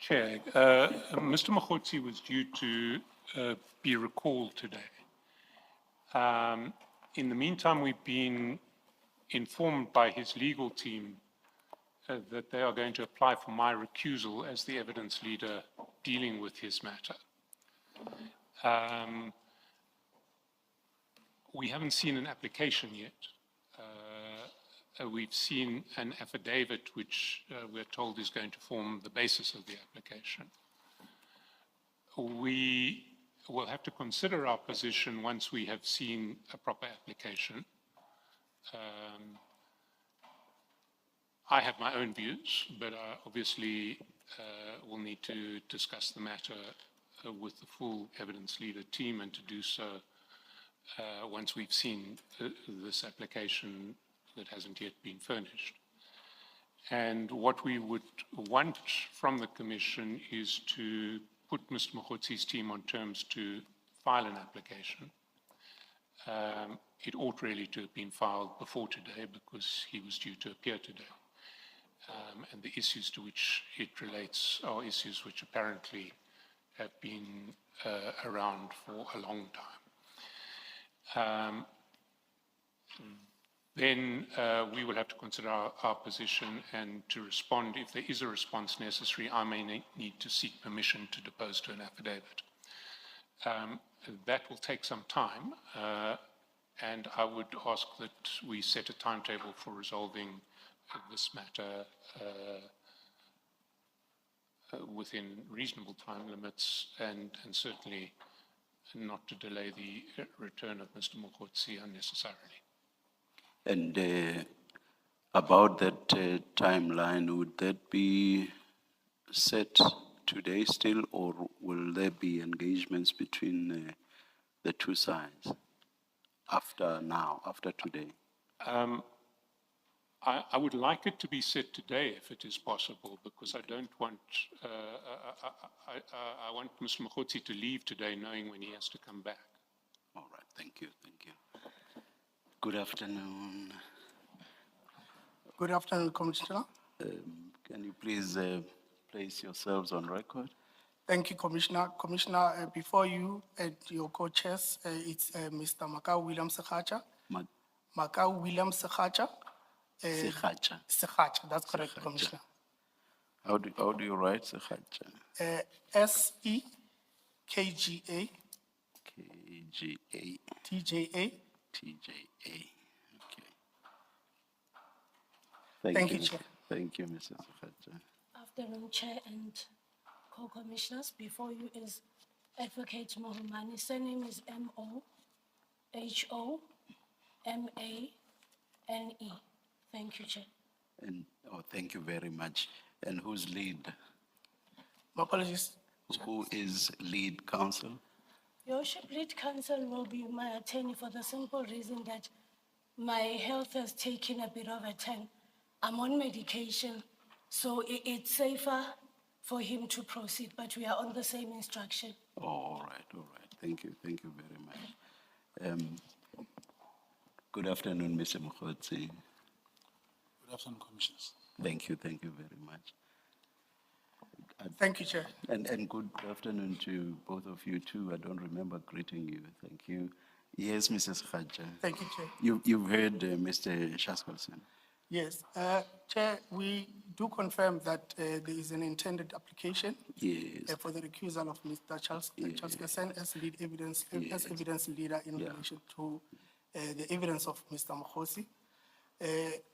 Chair, Mr. Mogotsi was due to be recalled today. In the meantime, we've been informed by his legal team that they are going to apply for my recusal as the evidence leader dealing with his matter. We haven't seen an application yet. We've seen an affidavit which we're told is going to form the basis of the application. We will have to consider our position once we have seen a proper application. I have my own views, but obviously we'll need to discuss the matter with the full evidence leader team, and to do so once we've seen this application that hasn't yet been furnished. And what we would want from the Commission is to put Mr. Mogotsi's team on terms to file an application. It ought really to have been filed before today because he was due to appear today. And the issues to which it relates are issues which apparently have been around for a long time. Then we will have to consider our position, and to respond, if there is a response necessary, I may need to seek permission to depose to an affidavit. That will take some time, and I would ask that we set a timetable for resolving this matter within reasonable time limits, and certainly not to delay the return of Mr. Mogotsi unnecessarily. And about that timeline, would that be set today still, or will there be engagements between the two sides after today? I would like it to be set today if it is possible, because I don't want, I want Mr. Mogotsi to leave today knowing when he has to come back. All right, thank you. Good afternoon. Good afternoon, Commissioner. Can you please place yourselves on record? Thank you, Commissioner. Commissioner, before you and your co-chairs, it's Mr. Makau William Sekhacha. Makau William Sekhacha. Sekhacha. Sekhacha, that's correct, Sekhacha. Commissioner. How do you write Sekhacha? S-E-K-G-A. K-G-A. T-J-A. T-J-A. Okay. Thank you, Chair. Thank you, Mrs. Sekhacha. Afternoon, Chair and co-commissioners. Before you is Advocate Mohumani. Surname is M-O-H-O-M-A-N-E. Thank you, Chair. And thank you very much. And who's lead? My apologies. Who is lead counsel? Your Worship, lead counsel will be my attorney for the simple reason that my health has taken a bit of a turn. I'm on medication, so it's safer for him to proceed, but we are on the same instruction. Oh, all right. Thank you very much. Good afternoon, Mr. Mogotsi. Good afternoon, Commissioners. Thank you very much. Thank you, Chair. And good afternoon to both of you too. I don't remember greeting you. Thank you. Yes, Mrs. Sekhacha. Thank you, Chair. You've heard Mr. Chaskalson. Yes. Chair, we do confirm that there is an intended application for the recusal of Mr. Chaskalson as lead evidence, as evidence leader in relation to the evidence of Mr. Mogotsi.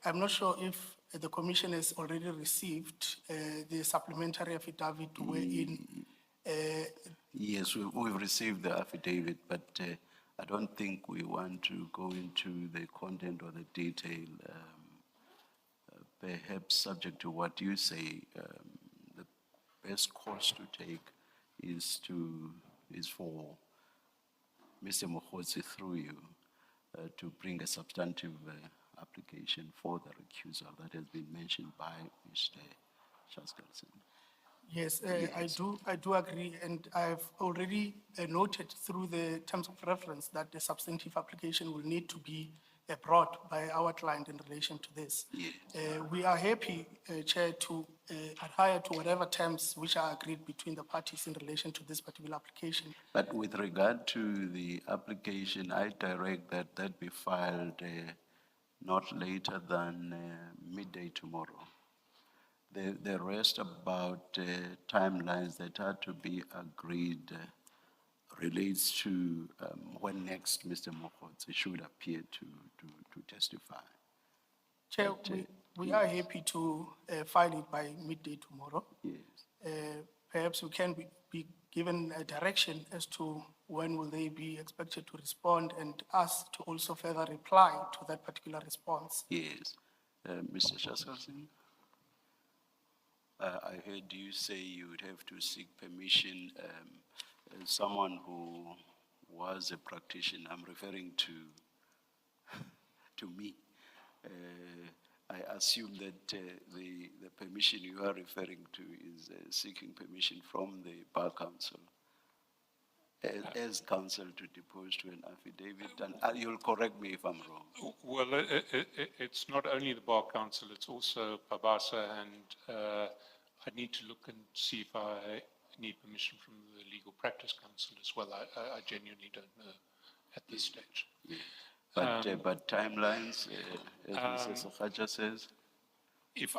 I'm not sure if the Commission has already received the supplementary affidavit wherein... Yes, we've received the affidavit, but I don't think we want to go into the content or the detail. Perhaps subject to what you say, the best course to take is for Mr. Mogotsi through you to bring a substantive application for the recusal that has been mentioned by Mr. Chaskalson. Yes, I do agree, and I've already noted through the terms of reference that the substantive application will need to be brought by our client in relation to this. Yes. We are happy, Chair, to adhere to whatever terms which are agreed between the parties in relation to this particular application. But with regard to the application, I direct that that be filed not later than midday tomorrow. The rest about timelines that are to be agreed relates to when next Mr. Mogotsi should appear to testify. Chair, we are happy to file it by midday tomorrow. Yes. Perhaps we can be given a direction as to when will they be expected to respond and us to also further reply to that particular response. Yes. Mr. Chaskalson? I heard you say you would have to seek permission. As someone who was a practitioner, I'm referring to me. I assume that the permission you are referring to is seeking permission from the Bar Council as counsel to depose to an affidavit, and you'll correct me if I'm wrong. Well, it's not only the Bar Council, it's also Pabasa, and I need to look and see if I need permission from the Legal Practice Council as well. I genuinely don't know at this stage. But timelines, as Mr. Sakhaja says? If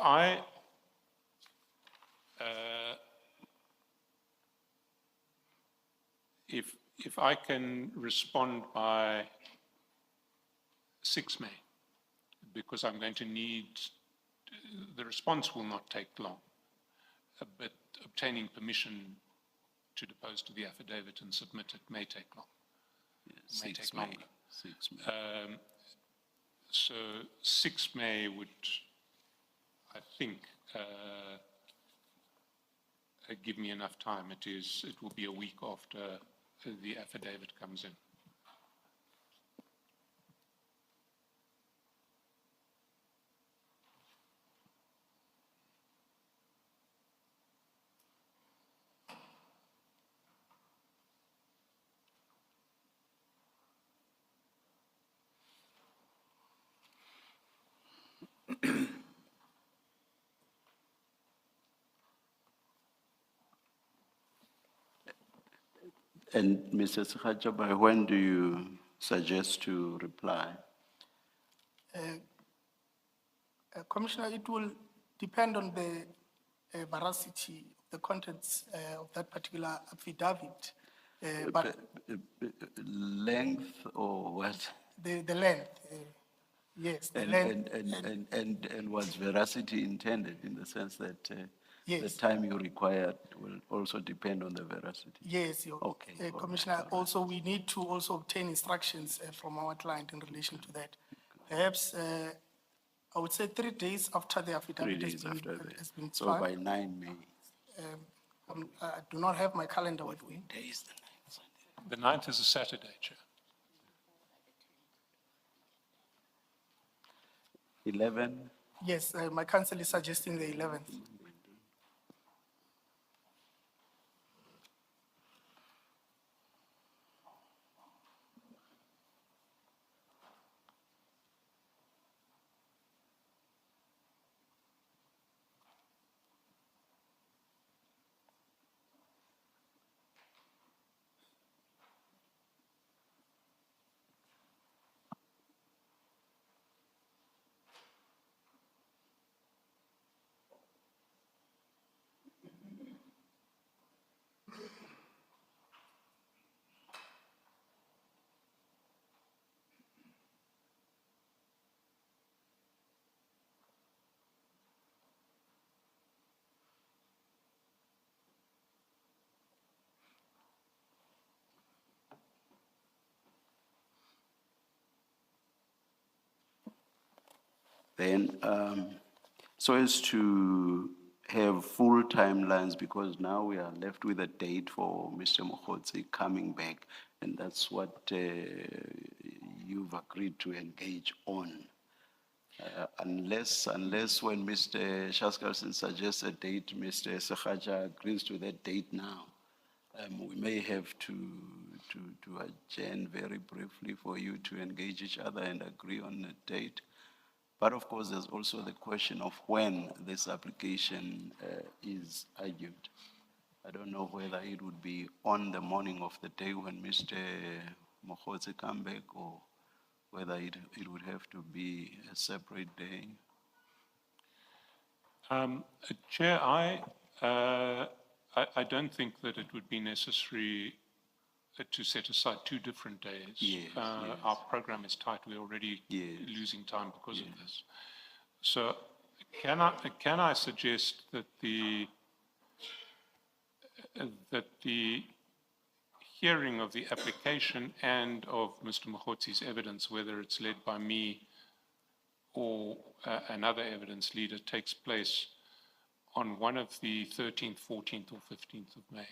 I can respond by 6 May, because I'm going to need, the response will not take long, but obtaining permission to depose to the affidavit and submit it may take long. Yes, May 6 take May. longer. 6 May. So 6 May would, I think, give me enough time. It will be a week after the affidavit comes in. And Mr. Sakhaja, by when do you suggest to reply? Commissioner, it will depend on the veracity, the contents of that particular affidavit. But Length or what? the length, yes, the length. And was veracity intended in the sense that the Yes. time you require will also depend on the veracity? Yes, Okay, all right, Commissioner, all right. also we need to also obtain instructions from our client in relation to that. Perhaps, I would say 3 days after the 3 affidavit days after has been that. So filed. by 9 May. I do not have my calendar with me. Day is the 9th. The 9th is a Saturday, Chair. 11? Yes, my counsel is suggesting the 11th. Then, so as to have full timelines, because now we are left with a date for Mr. Mogotsi coming back, and that's what you've agreed to engage on. Unless when Mr. Chaskalson suggests a date, Mr. Sakhaja agrees to that date now, we may have to to adjourn very briefly for you to engage each other and agree on a date. But of course, there's also the question of when this application is argued. I don't know whether it would be on the morning of the day when Mr. Mogotsi come back, or whether it would have to be a separate day. Chair, I don't think that it would be necessary to set aside 2 different days. Yes, yes. Our program is tight. We're already Yes. losing time because of this. So can I suggest that the hearing of the application and of Mr. Mogotsi's evidence, whether it's led by me or another evidence leader, takes place on one of the 13th, 14th, or 15th of May?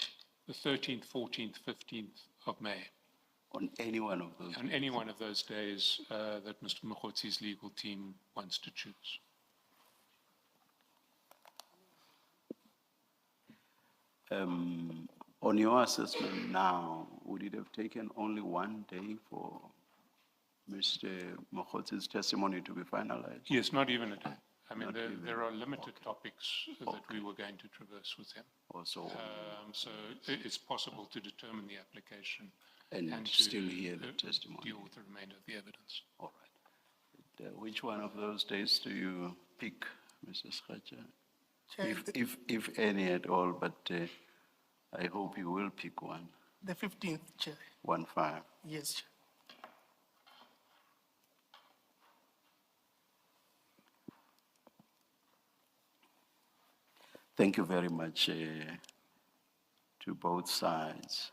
The 13th, 14th, 15th of May. On any one of those? On any one of those days that Mr. Mogotsi's legal team wants to choose. On your assessment now, would it have taken only one day for Mr. Mogotsi's testimony to be finalized? Yes, not even a day. I mean, Not even. there are limited topics that we were going to traverse with him. Also, So it's possible to determine the application and to still hear the testimony? deal with the remainder of the evidence. All right. Which one of those days do you pick, Mr. Schacha? Chair, If any at all, but I hope you will pick one. the 15th, Chair. 1-5. Yes, Chair. Thank you very much to both sides.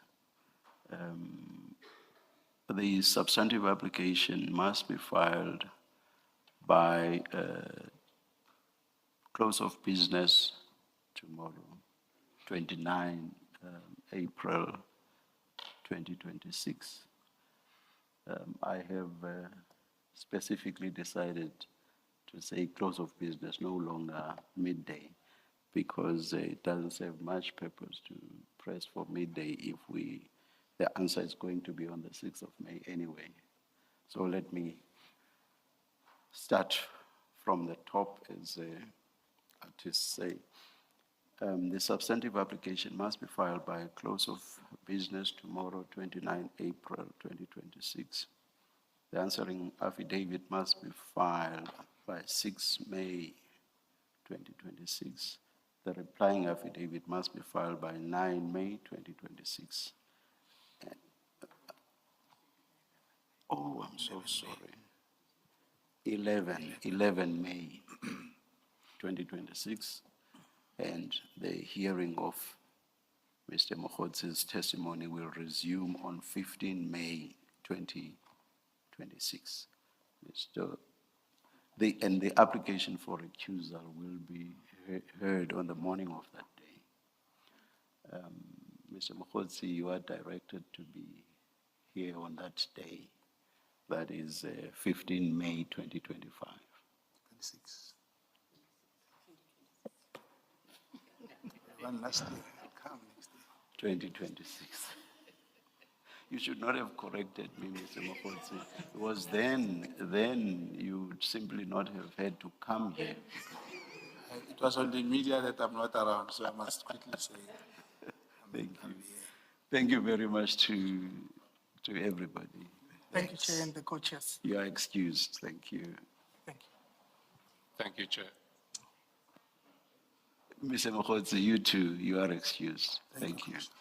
The substantive application must be filed by close of business tomorrow, 29 April 2026. I have specifically decided to say close of business, no longer midday, because it doesn't serve much purpose to press for midday if the answer is going to be on the 6th of May anyway. So let me start from the top, as artists say. The substantive application must be filed by close of business tomorrow, 29 April 2026. The answering affidavit must be filed by 6 May 2026. The replying affidavit must be filed by 9 May 2026. Oh, I'm so sorry. 11 May 2026. And the hearing of Mr. Mogotsi's testimony will resume on 15 May 2026. And the application for recusal will be heard on the morning of that day. Mr. Mogotsi, you are directed to be here on that day. That is 15 May 2025. 26. One last day, I'll come next day. 2026. You should not have corrected me, Mr. Mogotsi. It was then you would simply not have had to come here. It was on the media that I'm not around, so I must quickly say. Thank you. Thank you very much to everybody. Thank you, Chair, and the co-chairs. You are excused. Thank you. Thank you. Thank you, Chair. Mr. Mogotsi, you too, you are excused. Thank you. Commissioner.